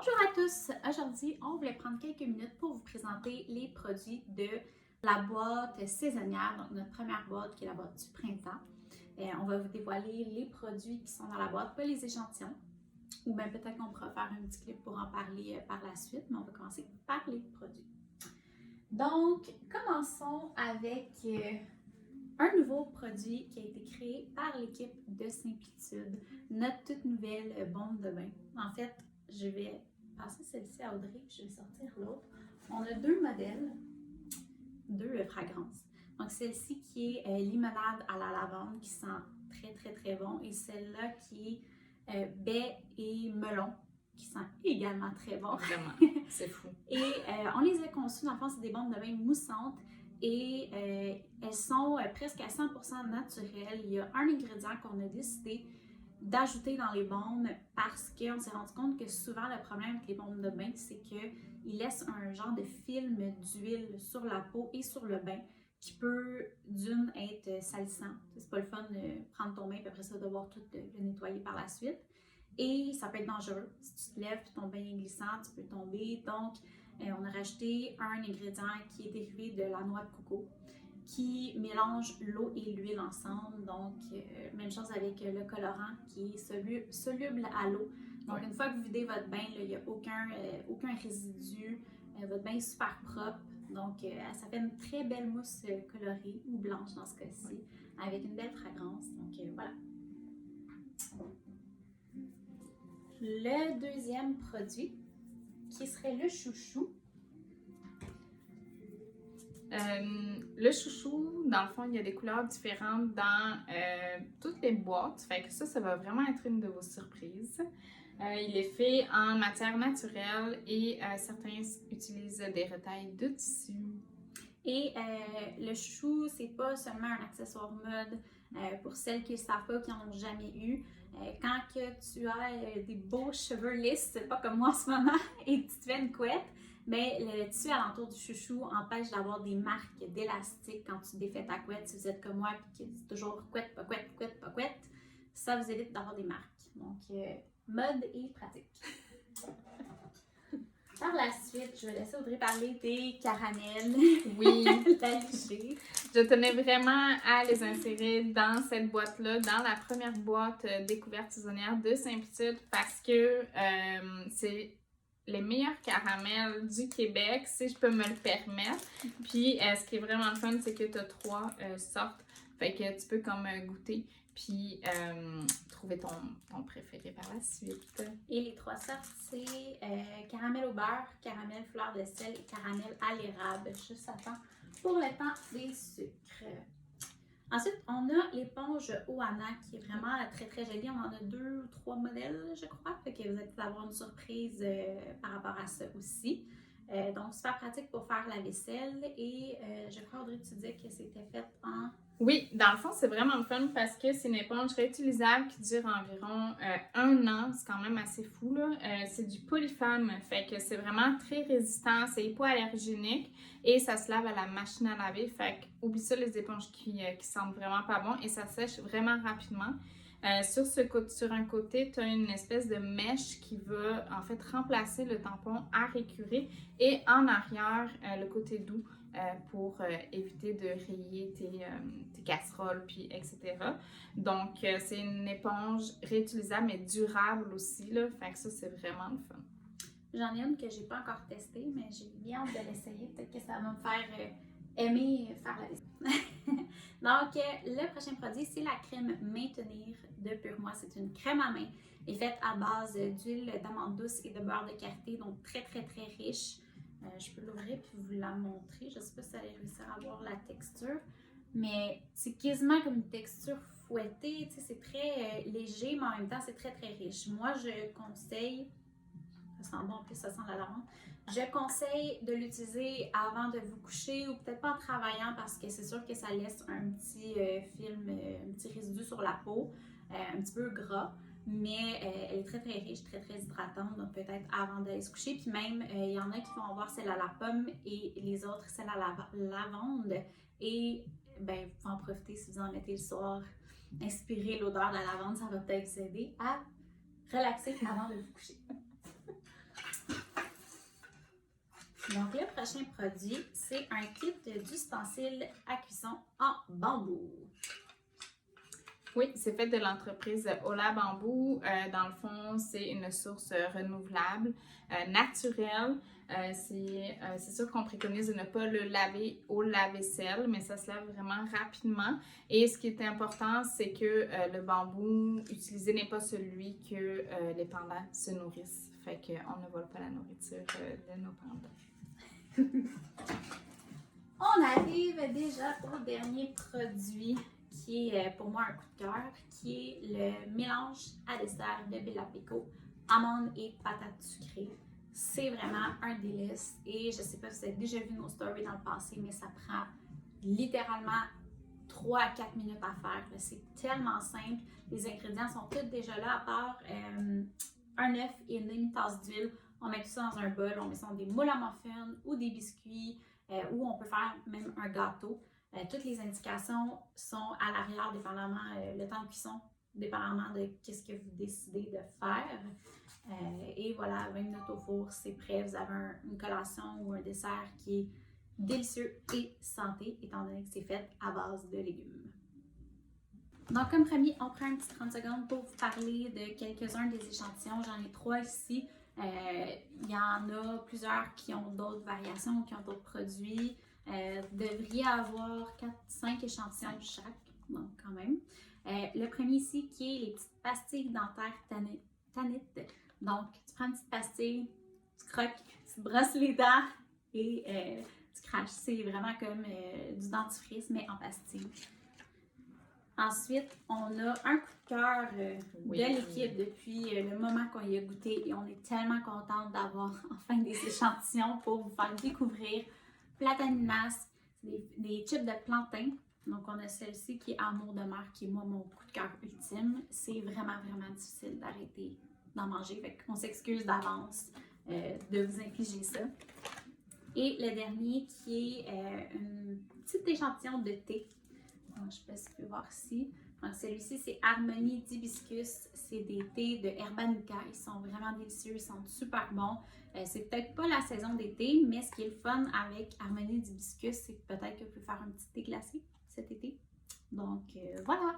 Bonjour à tous! Aujourd'hui, on voulait prendre quelques minutes pour vous présenter les produits de la boîte saisonnière, donc notre première boîte qui est la boîte du printemps. On va vous dévoiler les produits qui sont dans la boîte, pas les échantillons, ou bien peut-être qu'on pourra faire un petit clip pour en parler par la suite, mais on va commencer par les produits. Donc, commençons avec un nouveau produit qui a été créé par l'équipe de Simplitude, notre toute nouvelle bombe de bain. En fait, je vais passer celle-ci à Audrey, puis je vais sortir l'autre. On a deux modèles, deux fragrances. Donc celle-ci qui est limonade à la lavande, qui sent très bon, et celle-là qui est baie et melon, qui sent également très bon. Vraiment, c'est fou. Et on les a conçues, dans le fond, c'est des bombes de bain moussantes et elles sont presque à 100% naturelles. Il y a un ingrédient qu'on a décidé d'ajouter dans les bombes parce qu'on s'est rendu compte que souvent le problème avec les bombes de bain, c'est qu'ils laissent un genre de film d'huile sur la peau et sur le bain qui peut d'une être salissant. C'est pas le fun de prendre ton bain et après ça devoir tout le nettoyer par la suite. Et ça peut être dangereux. Si tu te lèves et ton bain est glissant, tu peux tomber. Donc, on a rajouté un ingrédient qui est dérivé de la noix de coco qui mélange l'eau et l'huile ensemble. Donc, même chose avec le colorant qui est soluble à l'eau. Donc, une fois que vous videz votre bain, il n'y a aucun résidu. Votre bain est super propre. Donc, ça fait une très belle mousse colorée ou blanche dans ce cas-ci, avec une belle fragrance. Donc, voilà. Le deuxième produit, qui serait le chouchou. Le chouchou, dans le fond, il y a des couleurs différentes dans toutes les boîtes. Fait que ça va vraiment être une de vos surprises. Il est fait en matière naturelle et certains utilisent des retailles de tissu. Et le chouchou, c'est pas seulement un accessoire mode pour celles qui ne savent pas, qui n'en ont jamais eu. Quand que tu as des beaux cheveux lisses, c'est pas comme moi en ce moment, et que tu te fais une couette, mais le tissu alentour du chouchou empêche d'avoir des marques d'élastique quand tu défais ta couette. Si vous êtes comme moi et que c'est toujours couette, pas couette, couette, pas couette, ça vous évite d'avoir des marques. Donc, mode et pratique. Par la suite, je vais laisser Audrey parler des caramels. Oui. La lichée. Je tenais vraiment à les insérer dans cette boîte-là, dans la première boîte découverte saisonnière de Simplitude, parce que c'est les meilleurs caramels du Québec, si je peux me le permettre. Puis, ce qui est vraiment le fun, c'est que tu as 3 sortes. Fait que tu peux comme goûter, puis trouver ton préféré par la suite. Et les 3 sortes, c'est caramel au beurre, caramel fleur de sel et caramel à l'érable. Juste à temps pour le temps des sucres. Ensuite, on a l'éponge Ohana qui est vraiment très jolie. On en a 2 ou 3 modèles, je crois. Fait que vous allez avoir une surprise par rapport à ça aussi. Donc, super pratique pour faire la vaisselle. Et je crois, Audrey, tu disais que c'était fait en... Oui, dans le fond, c'est vraiment le fun parce que c'est une éponge réutilisable qui dure environ 1 an. C'est quand même assez fou, là. C'est du polyfemme, fait que c'est vraiment très résistant, c'est hypoallergénique et ça se lave à la machine à laver. Fait que oublie ça, les éponges qui sentent vraiment pas bon et ça sèche vraiment rapidement. Sur un côté, tu as une espèce de mèche qui va en fait remplacer le tampon à récurer et en arrière, le côté doux pour éviter de rayer tes casseroles, puis etc. Donc, c'est une éponge réutilisable mais durable aussi, là. Fait que ça, c'est vraiment le fun. J'en ai une que j'ai pas encore testée, mais j'ai bien hâte de l'essayer. Peut-être que ça va me faire aimer faire la vaisselle. Donc, le prochain produit, c'est la crème Maintenir de Pur Moi. C'est une crème à main. Elle est faite à base d'huile d'amande douce et de beurre de karité, donc très riche. Je peux l'ouvrir puis vous la montrer. Je ne sais pas si vous allez réussir à voir la texture, mais c'est quasiment comme une texture fouettée. C'est très léger, mais en même temps, c'est très riche. Moi, je conseille... Ça sent bon, en plus ça sent la lavande. Je conseille de l'utiliser avant de vous coucher ou peut-être pas en travaillant parce que c'est sûr que ça laisse un petit film, un petit résidu sur la peau, un petit peu gras, mais elle est très riche, très hydratante, donc peut-être avant d'aller se coucher. Puis même, il y en a qui vont avoir celle à la pomme et les autres celle à la lavande. Et ben, vous pouvez en profiter si vous en mettez le soir. Inspirer l'odeur de la lavande, ça va peut-être vous aider à relaxer avant de vous coucher. Donc, le prochain produit, c'est un kit d'ustensiles à cuisson en bambou. Oui, c'est fait de l'entreprise Ola Bambou. Dans le fond, c'est une source renouvelable, naturelle. C'est sûr qu'on préconise de ne pas le laver au lave-vaisselle, mais ça se lave vraiment rapidement. Et ce qui est important, c'est que le bambou utilisé n'est pas celui que les pandas se nourrissent. Fait qu'on ne vole pas la nourriture de nos pandas. On arrive déjà au dernier produit qui est pour moi un coup de cœur, qui est le mélange à dessert de Bella Pico, amandes et patates sucrées. C'est vraiment un délice et je sais pas si vous avez déjà vu nos stories dans le passé, mais ça prend littéralement 3 à 4 minutes à faire. C'est tellement simple. Les ingrédients sont tous déjà là, à part un œuf et une demi-tasse d'huile. On met tout ça dans un bol, on met ça dans des moules à muffins ou des biscuits, ou on peut faire même un gâteau. Toutes les indications sont à l'arrière, dépendamment le temps de cuisson, dépendamment de ce que vous décidez de faire. Et voilà, 20 minutes au four, c'est prêt. Vous avez une collation ou un dessert qui est délicieux et santé, étant donné que c'est fait à base de légumes. Donc, comme promis, on prend un petit 30 secondes pour vous parler de quelques-uns des échantillons. J'en ai 3 ici. Il y en a plusieurs qui ont d'autres variations, qui ont d'autres produits. Vous devriez avoir 4-5 échantillons chaque, donc quand même. Le premier ici qui est les petites pastilles dentaires Tanit. Donc, tu prends une petite pastille, tu croques, tu brosses les dents et tu craches. C'est vraiment comme du dentifrice, mais en pastille. Ensuite, on a un coup de cœur de l'équipe depuis le moment qu'on y a goûté et on est tellement contente d'avoir enfin des échantillons pour vous faire découvrir Plataninas, des chips de plantain. Donc, on a celle-ci qui est Amour de mer, qui est moi mon coup de cœur ultime. C'est vraiment, vraiment difficile d'arrêter d'en manger. Fait qu'on s'excuse d'avance de vous infliger ça. Et le dernier qui est une petite échantillon de thé. Donc, je sais pas si vous pouvez voir ici. Donc, celui-ci, c'est Harmonie d'hibiscus. C'est des thés de Herbanuka. Ils sont vraiment délicieux, ils sont super bons. C'est peut-être pas la saison d'été, mais ce qui est le fun avec Harmonie d'hibiscus, c'est peut-être que vous pouvez faire un petit thé glacé cet été. Donc, voilà!